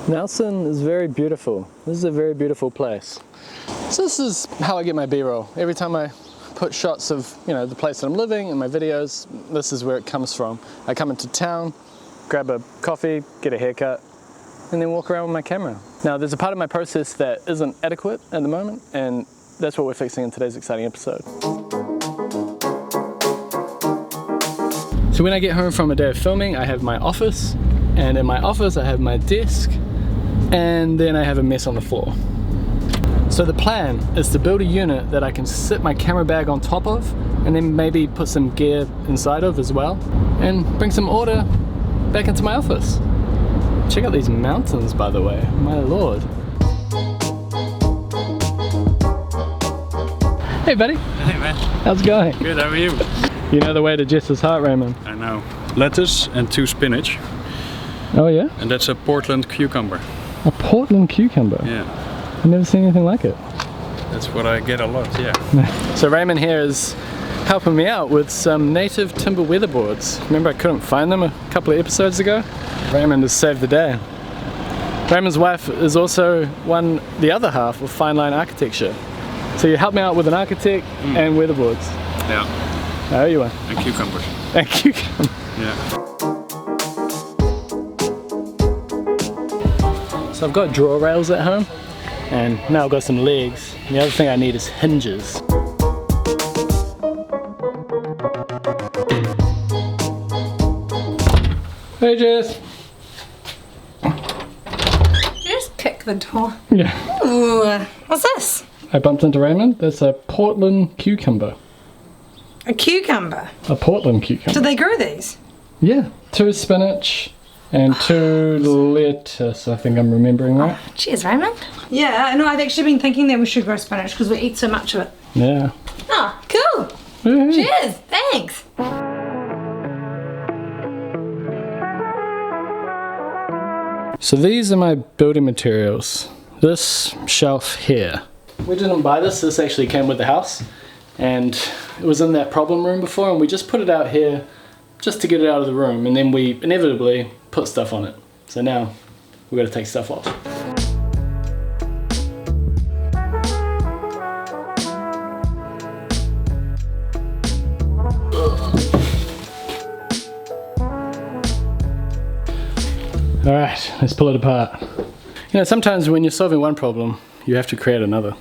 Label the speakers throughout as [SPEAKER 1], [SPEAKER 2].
[SPEAKER 1] Nelson is very beautiful. This is a very beautiful place. So this is how I get my B-roll. Every time I put shots of, the place that I'm living in my videos, this is where it comes from. I come into town, grab a coffee, get a haircut, and then walk around with my camera. Now there's a part of my process that isn't adequate at the moment, and that's what we're fixing in today's exciting episode. So when I get home from a day of filming, I have my office, and in my office I have my desk, and then I have a mess on the floor. So the plan is to build a unit that I can sit my camera bag on top of, and then maybe put some gear inside of as well, and bring some order back into my office. Check out these mountains, by the way, my lord. Hey buddy.
[SPEAKER 2] Hey man.
[SPEAKER 1] How's it going?
[SPEAKER 2] Good, how are you?
[SPEAKER 1] You know the way to Jess's heart, Raymond.
[SPEAKER 2] I know. Lettuce and 2 spinach.
[SPEAKER 1] Oh yeah?
[SPEAKER 2] And that's a Portland cucumber.
[SPEAKER 1] A Portland cucumber?
[SPEAKER 2] Yeah.
[SPEAKER 1] I've never seen anything like it.
[SPEAKER 2] That's what I get a lot, yeah.
[SPEAKER 1] So Raymond here is helping me out with some native timber weatherboards. Remember I couldn't find them a couple of episodes ago? Raymond has saved the day. Raymond's wife is also the other half of Fine Line Architecture. So you help me out with an architect and weatherboards.
[SPEAKER 2] Yeah.
[SPEAKER 1] Oh, you are.
[SPEAKER 2] And cucumbers.
[SPEAKER 1] And cucumbers.
[SPEAKER 2] Yeah.
[SPEAKER 1] So I've got draw rails at home, and now I've got some legs. And the other thing I need is hinges. Hey Jess!
[SPEAKER 3] Did you just kick the door?
[SPEAKER 1] Yeah.
[SPEAKER 3] Ooh, what's this?
[SPEAKER 1] I bumped into Raymond. That's a Portland cucumber.
[SPEAKER 3] A cucumber?
[SPEAKER 1] A Portland cucumber.
[SPEAKER 3] Did they grow these?
[SPEAKER 1] Yeah. 2 spinach and 2 lettuce, I think I'm remembering right.
[SPEAKER 3] Oh, cheers, Raymond. Yeah, no, I've actually been thinking that we should grow spinach because we eat so much of it.
[SPEAKER 1] Yeah.
[SPEAKER 3] Oh, cool.
[SPEAKER 1] Woo-hoo.
[SPEAKER 3] Cheers, thanks.
[SPEAKER 1] So these are my building materials. This shelf here. We didn't buy this actually came with the house, and it was in that problem room before, and we just put it out here just to get it out of the room, and then we inevitably put stuff on it. So now we've got to take stuff off. Alright, let's pull it apart. Sometimes when you're solving one problem, you have to create another.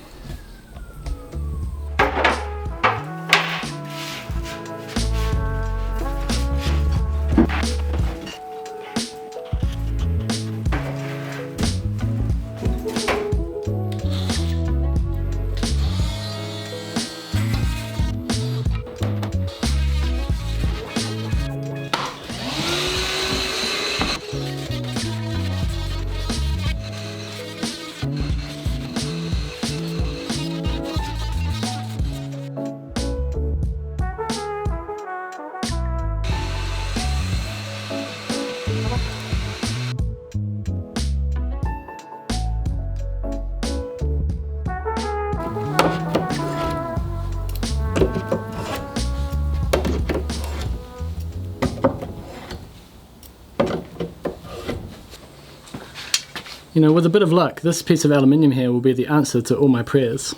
[SPEAKER 1] With a bit of luck, this piece of aluminium here will be the answer to all my prayers.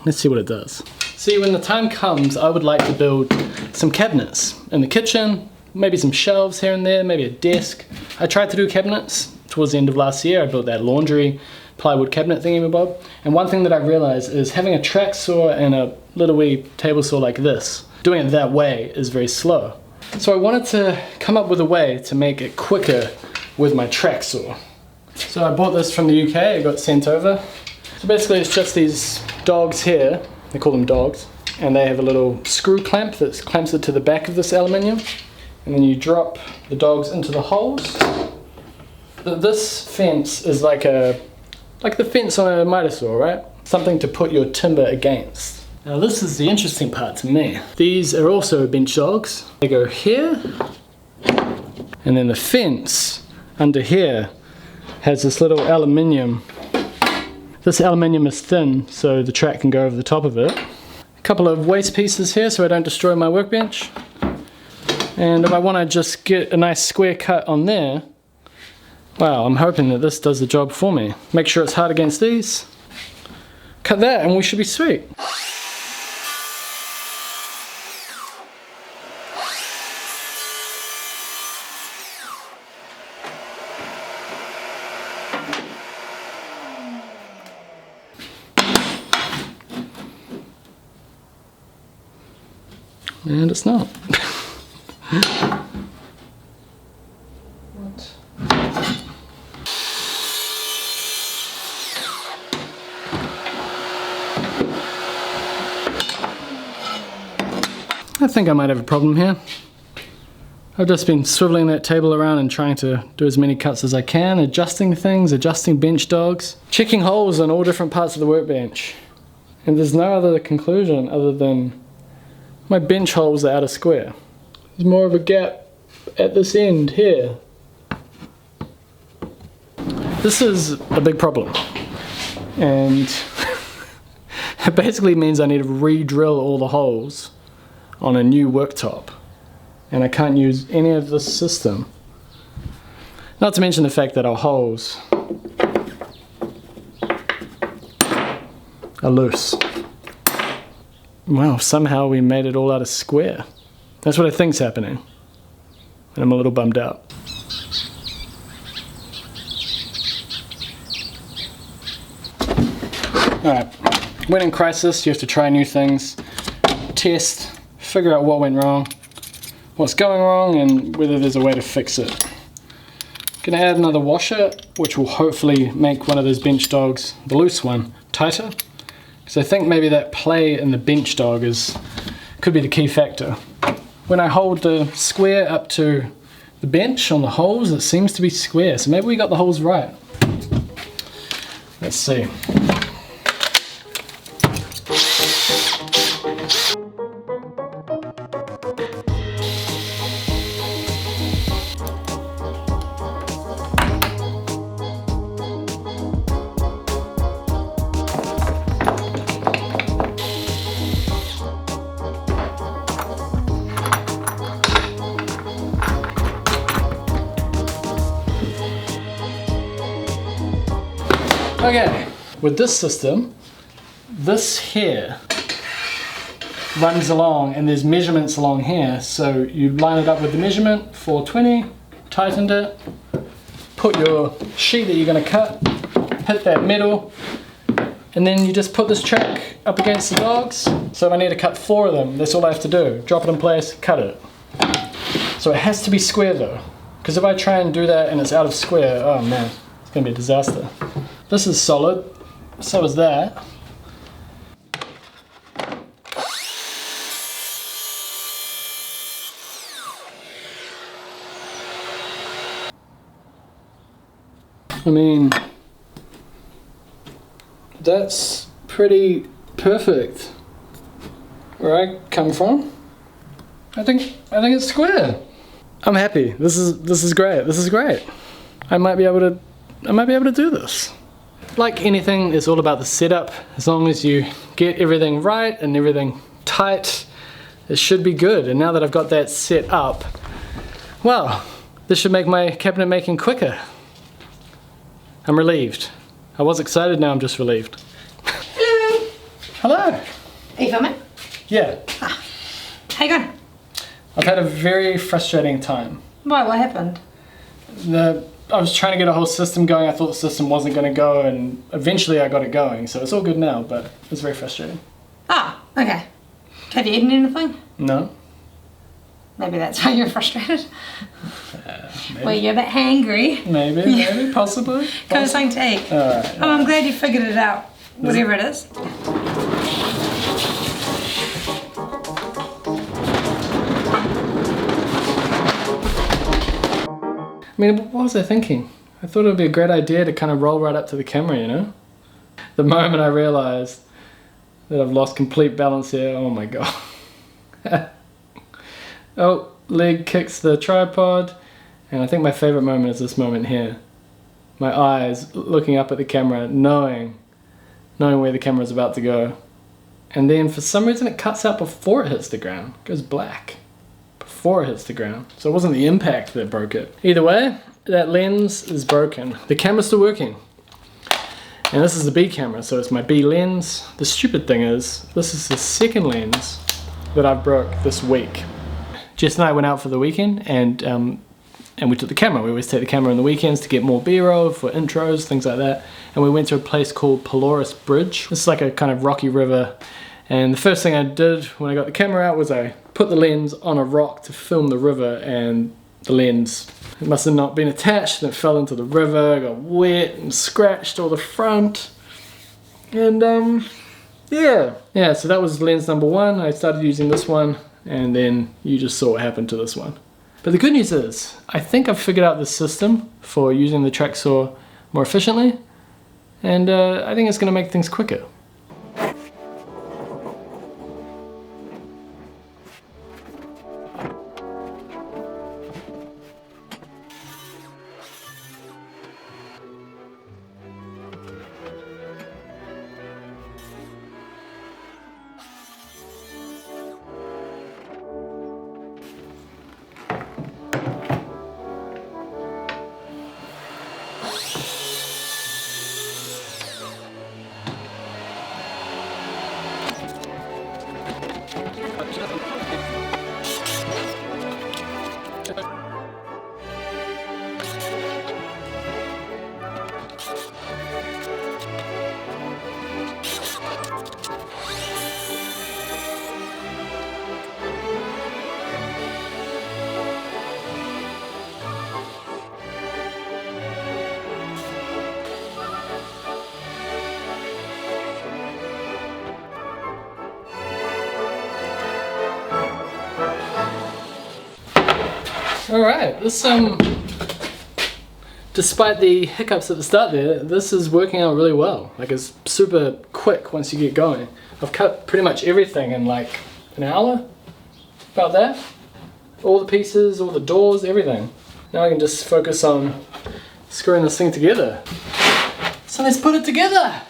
[SPEAKER 1] Let's see what it does. See, when the time comes, I would like to build some cabinets in the kitchen, maybe some shelves here and there, maybe a desk. I tried to do cabinets towards the end of last year. I built that laundry plywood cabinet thingy-mabob. And one thing that I realized is having a track saw and a little wee table saw like this, doing it that way is very slow. So I wanted to come up with a way to make it quicker with my track saw. So I bought this from the UK, it got sent over. So basically it's just these dogs here, they call them dogs, and they have a little screw clamp that clamps it to the back of this aluminium, and then you drop the dogs into the holes. This fence is like the fence on a miter saw, right? Something to put your timber against. Now this is the interesting part to me. These are also bench dogs. They go here, and then the fence under here has this little aluminium. This aluminium is thin, so the track can go over the top of it. A couple of waste pieces here so I don't destroy my workbench. And if I want to just get a nice square cut on there, Wow, I'm hoping that this does the job for me. Make sure it's hard against these. Cut that and we should be sweet. And it's not. What? I think I might have a problem here. I've just been swiveling that table around and trying to do as many cuts as I can, adjusting things, adjusting bench dogs, checking holes in all different parts of the workbench. And there's no other conclusion other than my bench holes are out of square. There's more of a gap at this end here. This is a big problem. And it basically means I need to re-drill all the holes on a new worktop. And I can't use any of this system. Not to mention the fact that our holes are loose. Well, somehow we made it all out of square. That's what I think's happening. And I'm a little bummed out. Alright, when in crisis you have to try new things, test, figure out what went wrong, what's going wrong, and whether there's a way to fix it. Gonna add another washer, which will hopefully make one of those bench dogs, the loose one, tighter. Because I think maybe that play in the bench dog could be the key factor. When I hold the square up to the bench on the holes, it seems to be square, so maybe we got the holes right. Let's see. Okay, with this system, this here runs along and there's measurements along here, so you line it up with the measurement, 420, tightened it, put your sheet that you're going to cut, hit that metal, and then you just put this track up against the dogs. So if I need to cut 4 of them, that's all I have to do. Drop it in place, cut it. So it has to be square though, because if I try and do that and it's out of square, oh man, it's going to be a disaster. This is solid, so is that. I mean, that's pretty perfect. Where I come from, I think it's square. I'm happy. This is great. This is great. I might be able to do this. Like anything, it's all about the setup. As long as you get everything right and everything tight, it should be good. And now that I've got that set up, well, this should make my cabinet making quicker. I'm relieved. I was excited, now I'm just relieved.
[SPEAKER 3] Hello.
[SPEAKER 1] Hello.
[SPEAKER 3] Are you filming?
[SPEAKER 1] Yeah.
[SPEAKER 3] Ah. How you going?
[SPEAKER 1] I've had a very frustrating time.
[SPEAKER 3] Why? What happened?
[SPEAKER 1] I was trying to get a whole system going. I thought the system wasn't going to go, and eventually I got it going. So it's all good now, but it's very frustrating.
[SPEAKER 3] Ah, okay. Have you eaten anything?
[SPEAKER 1] No.
[SPEAKER 3] Maybe that's why you're frustrated.
[SPEAKER 1] Maybe.
[SPEAKER 3] Well, you're a bit hangry.
[SPEAKER 1] Maybe, possibly.
[SPEAKER 3] Go with something to eat.
[SPEAKER 1] Alright.
[SPEAKER 3] Oh, I'm glad you figured it out. Whatever it is.
[SPEAKER 1] I mean, what was I thinking? I thought it would be a great idea to kind of roll right up to the camera, you know? The moment I realized that I've lost complete balance here, oh my god. Oh, leg kicks the tripod, and I think my favorite moment is this moment here. My eyes looking up at the camera, knowing where the camera is about to go. And then for some reason it cuts out before it hits the ground. It goes black before it hits the ground. So it wasn't the impact that broke it. Either way, that lens is broken. The camera's still working. And this is the B camera, so it's my B lens. The stupid thing is, this is the second lens that I broke this week. Jess and I went out for the weekend and we took the camera. We always take the camera on the weekends to get more B-roll for intros, things like that. And we went to a place called Polaris Bridge. It's like a kind of rocky river. And the first thing I did when I got the camera out was I put the lens on a rock to film the river, and the lens, it must have not been attached and it fell into the river, got wet and scratched all the front. And yeah, so that was lens number one. I started using this one, and then you just saw what happened to this one. But the good news is, I think I've figured out the system for using the track saw more efficiently, and I think it's going to make things quicker. Alright, this despite the hiccups at the start there, this is working out really well. Like, it's super quick once you get going. I've cut pretty much everything in like an hour, about that. All the pieces, all the doors, everything. Now I can just focus on screwing this thing together. So let's put it together!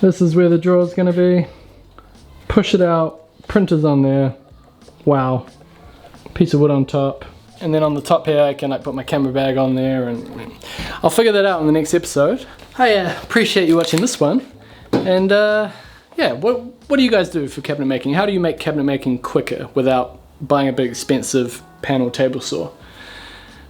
[SPEAKER 1] This is where the drawer is going to be. Push it out, printers on there. Wow. Piece of wood on top. And then on the top here I can like put my camera bag on there, and I'll figure that out in the next episode. I appreciate you watching this one. And yeah, what do you guys do for cabinet making? How do you make cabinet making quicker without buying a big expensive panel table saw?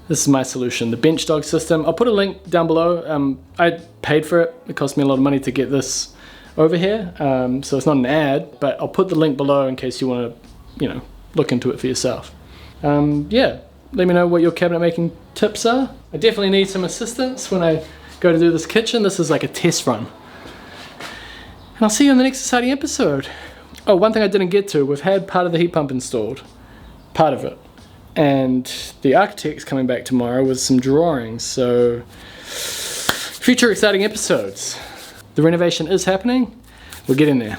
[SPEAKER 1] This is my solution, the bench dog system. I'll put a link down below. I paid for it. It cost me a lot of money to get this over here, so it's not an ad, but I'll put the link below in case you want to, you know, look into it for yourself. Yeah, let me know what your cabinet making tips are. I definitely need some assistance when I go to do this kitchen. This is like a test run. And I'll see you in the next exciting episode. Oh, one thing I didn't get to, we've had part of the heat pump installed, part of it. And the architect's coming back tomorrow with some drawings, so future exciting episodes. The renovation is happening. We're getting there.